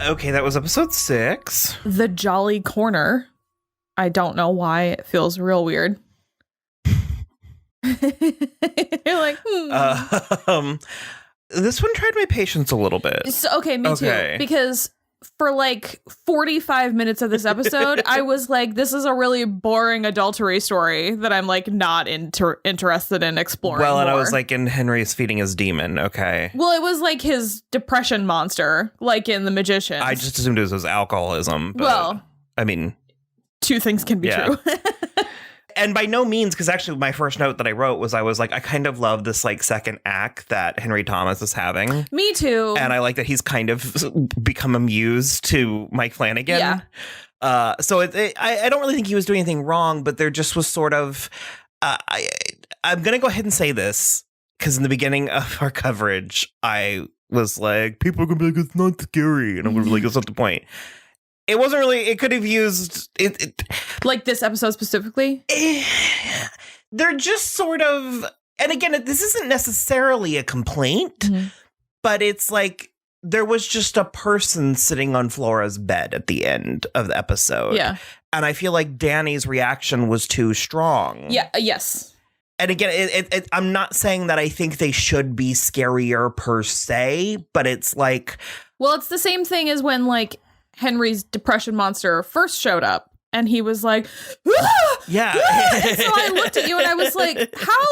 Okay, that was episode 6. The Jolly Corner. I don't know why. It feels real weird. You're like, This one tried my patience a little bit. So, okay, me too. Because for like 45 minutes of this episode, I was like, this is a really boring adultery story that I'm like not interested in exploring. Well, and more. I was like, and Henry's feeding his demon. Okay. Well, it was like his depression monster, like in The Magician. I just assumed it was his alcoholism. But, well, I mean, two things can be true. And by no means, because actually my first note that I wrote was I was like, I kind of love this like second act that Henry Thomas is having. Me too. And I like that he's kind of become a muse to Mike Flanagan. Yeah. So I don't really think he was doing anything wrong, but there just was sort of, I'm going to go ahead and say this, because in the beginning of our coverage, I was like, people are going to be like, it's not scary. And I'm going to be like, that's not the point. It wasn't really, it could have used it. Like this episode specifically? They're just sort of, and again, this isn't necessarily a complaint, but it's like there was just a person sitting on Flora's bed at the end of the episode. Yeah. And I feel like Dani's reaction was too strong. Yeah. Yes. And again, I'm not saying that I think they should be scarier per se, but it's like. Well, it's the same thing as when like Henry's depression monster first showed up and he was like, ah! Yeah. And so I looked at you and I was like, how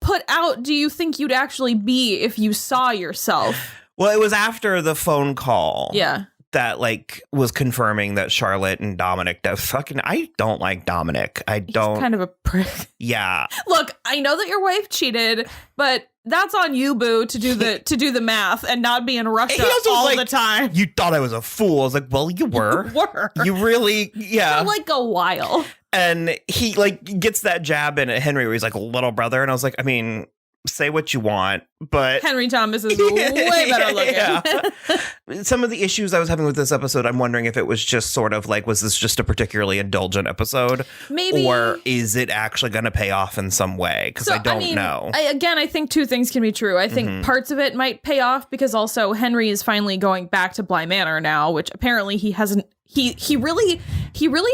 put out do you think you'd actually be if you saw yourself? Well, it was after the phone call. Yeah. That like was confirming that Charlotte and Dominic I don't like Dominic. He's kind of a prick. Yeah. Look, I know that your wife cheated, but that's on you, boo, to do the math and not be in Russia all the time. You thought I was a fool. I was like, well, you were. You were. You really, yeah. For like a while. And he like gets that jab in at Henry where he's like, little brother. And I was like, I mean, say what you want, but Henry Thomas is way better looking. Yeah. Some of the issues I was having with this episode, I'm wondering if it was just sort of like, was this just a particularly indulgent episode? Maybe. Or is it actually going to pay off in some way? Because I don't know. I think two things can be true. I think parts of it might pay off because also Henry is finally going back to Bly Manor now, which apparently he hasn't. He really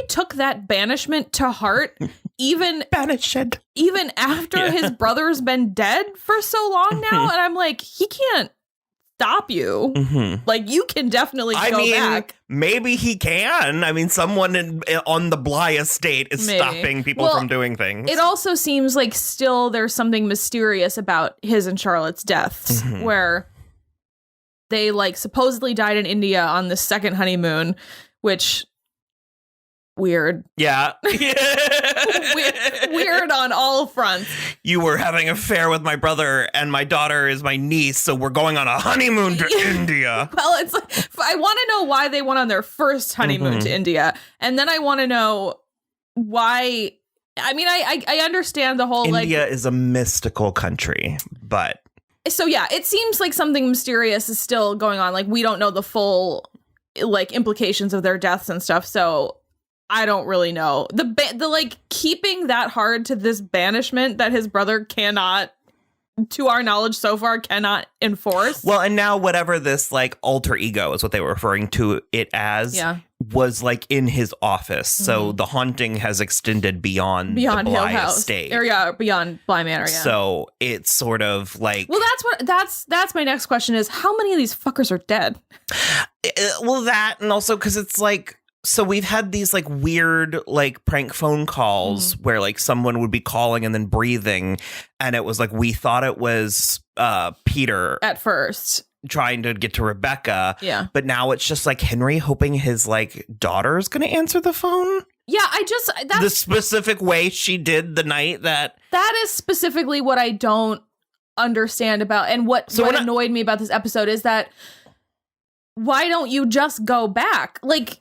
took that banishment to heart. Even after his brother's been dead for so long now. And I'm like, he can't stop you. Like, you can definitely go back. Maybe he can. I mean, someone on the Bly estate is stopping people from doing things. It also seems like still there's something mysterious about his and Charlotte's deaths where they like supposedly died in India on the second honeymoon, which weird. Yeah. Weird on all fronts. You were having an affair with my brother and my daughter is my niece, so we're going on a honeymoon to India. Well, it's like, I want to know why they went on their first honeymoon to India. And then I want to know why. I mean, I understand the whole India is a mystical country, but. So, yeah, it seems like something mysterious is still going on. Like, we don't know the full like implications of their deaths and stuff. So I don't really know. The like keeping that hard to this banishment that his brother cannot, to our knowledge so far, cannot enforce. Well, and now whatever this like alter ego is what they were referring to it as was like in his office. So the haunting has extended beyond the Hill Bly House. estate. Or beyond Bly Manor, yeah. So it's sort of like. Well, that's my next question is how many of these fuckers are dead? Well, that and also because it's like. So we've had these like weird like prank phone calls where like someone would be calling and then breathing. And it was like we thought it was Peter at first trying to get to Rebecca. Yeah. But now it's just like Henry hoping his like daughter is going to answer the phone. Yeah, that's the specific way she did the night that is specifically what I don't understand about. And what annoyed me about this episode is that why don't you just go back? Like,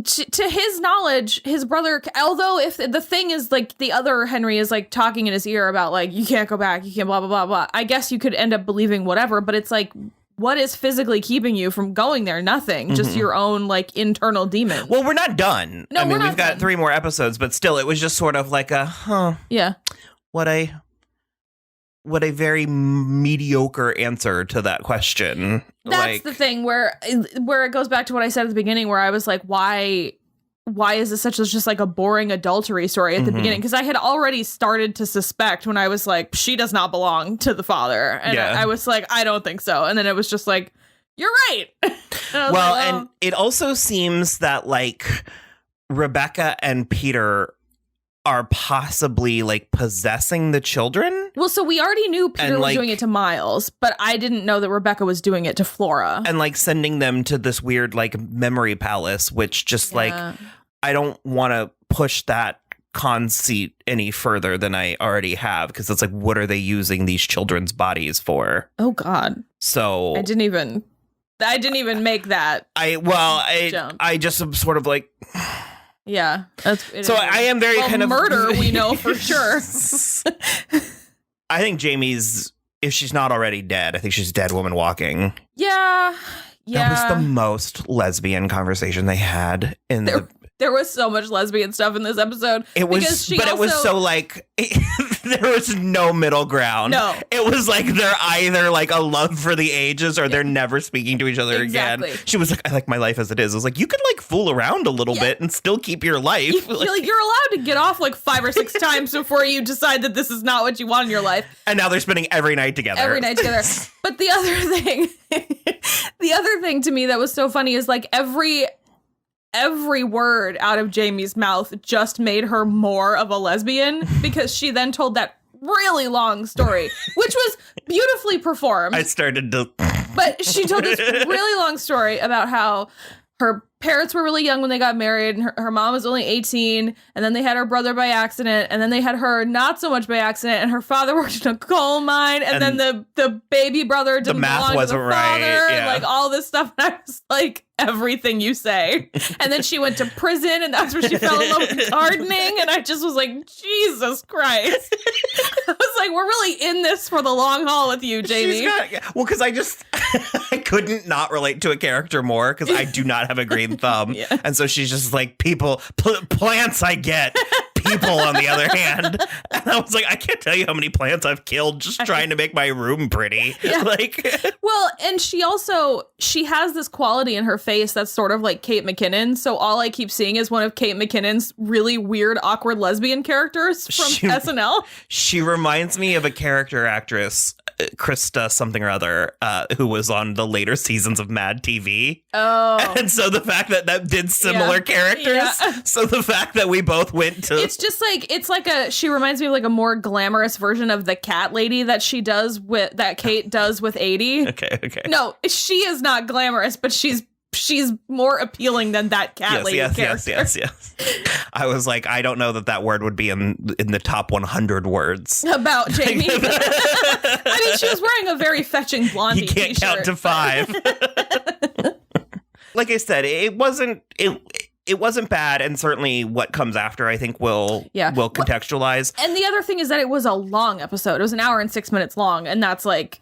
to his knowledge, his brother, although if the thing is like the other Henry is like talking in his ear about like, you can't go back, you can't blah, blah, blah, blah. I guess you could end up believing whatever, but it's like, what is physically keeping you from going there? Nothing, just your own like internal demon. Well, we're not done. No, we've got 3 more episodes, but still it was just sort of like a, Yeah. What what a very mediocre answer to that question. That's the thing where it goes back to what I said at the beginning, where I was like, why is this such as just like a boring adultery story at the beginning? Because I had already started to suspect when I was like, she does not belong to the father. And I was like, I don't think so. And then it was just like, you're right. And it also seems that like Rebecca and Peter are possibly like possessing the children. Well, so we already knew Peter was doing it to Miles, but I didn't know that Rebecca was doing it to Flora. And like sending them to this weird like memory palace, which just like, I don't want to push that conceit any further than I already have, because it's like, what are they using these children's bodies for? Oh God. So I didn't even make that. I just am sort of like, yeah. I am very kind of murder. We know for sure. I think Jamie's, if she's not already dead, I think she's a dead woman walking. Yeah. That was the most lesbian conversation they had in There was so much lesbian stuff in this episode. It was, it was so like, there was no middle ground. No. It was like they're either like a love for the ages or they're never speaking to each other again. She was like, I like my life as it is. I was like, you could like fool around a little bit and still keep your life. You're allowed to get off like 5 or 6 times before you decide that this is not what you want in your life. And now they're spending every night together. But the other thing to me that was so funny is like every word out of Jamie's mouth just made her more of a lesbian, because she then told that really long story, which was beautifully performed. But she told this really long story about how her parents were really young when they got married, and her mom was only 18, and then they had her brother by accident, and then they had her not so much by accident, and her father worked in a coal mine, and then the baby brother didn't belong to the father, and like all this stuff. And I was like, everything you say. And then she went to prison, and that's where she fell in love with gardening, and I just was like, Jesus Christ. I was like, we're really in this for the long haul with you, Jamie. Because I couldn't not relate to a character more, because I do not have a green thumb. And so she's just like, plants I get. People, on the other hand. And I was like, I can't tell you how many plants I've killed just trying to make my room pretty. Well, and she has this quality in her face that's sort of like Kate McKinnon. So all I keep seeing is one of Kate McKinnon's really weird, awkward lesbian characters from SNL. She reminds me of a character actress, Krista something or other, who was on the later seasons of Mad TV. Oh. And so the fact that did similar characters. So the fact that we both went to... It's just like, she reminds me of like a more glamorous version of the cat lady that Kate does with 80. Okay. No, she is not glamorous, but she's more appealing than that cat lady character. Yes. I was like, I don't know that word would be in the top 100 words about Jamie. I mean, she was wearing a very fetching Blondie t-shirt. You can't count to 5. Like I said, it wasn't bad, and certainly what comes after, I think, will contextualize. And the other thing is that it was a long episode. It was an hour and 6 minutes long, and that's like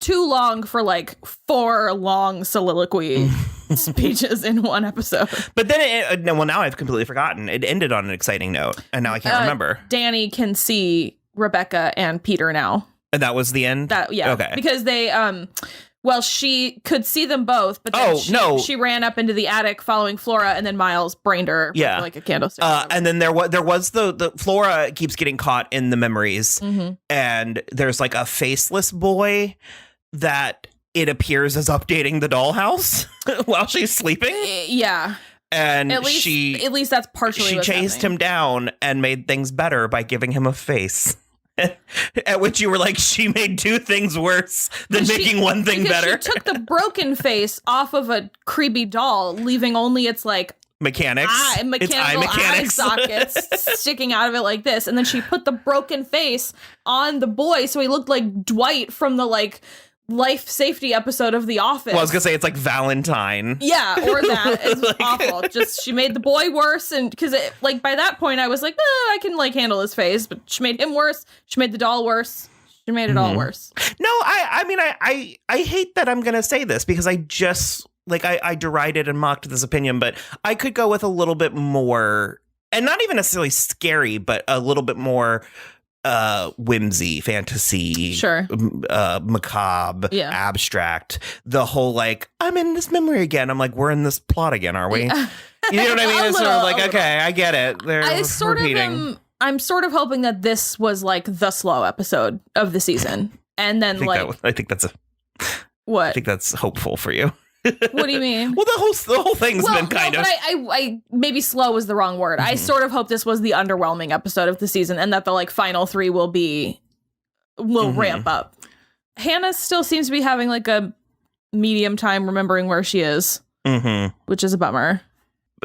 too long for like 4 long soliloquy speeches in one episode. But then, now I've completely forgotten. It ended on an exciting note, and now I can't remember. Dani can see Rebecca and Peter now. And that was the end? Okay. Because they... Well, she could see them both, but then she ran up into the attic following Flora, and then Miles brained her with like a candlestick. And then there was the Flora keeps getting caught in the memories, and there's like a faceless boy that it appears is updating the dollhouse while she's sleeping. Yeah. And at least that's partially she chased him down and made things better by giving him a face. At which you were like, she made 2 things worse than making one thing better. She took the broken face off of a creepy doll, leaving only its like mechanical eye sockets sticking out of it like this. And then she put the broken face on the boy, so he looked like Dwight from the like life safety episode of The Office. Well, I was gonna say it's like Valentine. Yeah, or that. It's like, awful. Just she made the boy worse, and because like by that point I was like, I can like handle his face, but she made him worse. She made the doll worse. She made it all worse. No, I mean I hate that I'm gonna say this, because I just like I derided and mocked this opinion, but I could go with a little bit more, and not even necessarily scary, but a little bit more whimsy, fantasy, sure, macabre, abstract. The whole like, I'm in this memory again. I'm like, we're in this plot again, are we? Yeah. You know what I mean? It's sort of like, okay, I get it. They're repeating. I'm sort of hoping that this was like the slow episode of the season, and then I think that's what? I think that's hopeful for you. What do you mean? Well, the whole thing's been kind of. But I maybe slow was the wrong word. Mm-hmm. I sort of hope this was the underwhelming episode of the season, and that the like final 3 will ramp up. Hannah still seems to be having like a medium time remembering where she is, which is a bummer.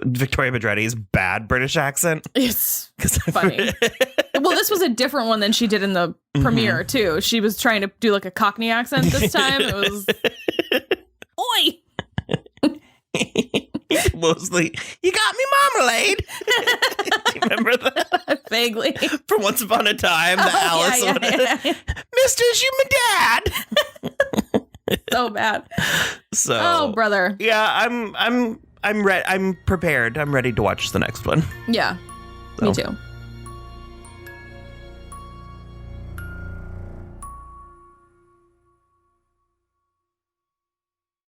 Victoria Pedretti's bad British accent. It's funny. Well, this was a different one than she did in the premiere too. She was trying to do like a Cockney accent this time. It was, oi. Mostly, you got me marmalade. Do you remember that? Vaguely. From Once Upon a Time, the Alice one. Mister's you my dad. So bad. So, oh, brother. Yeah, I'm ready. I'm prepared. I'm ready to watch the next one. Yeah, me too.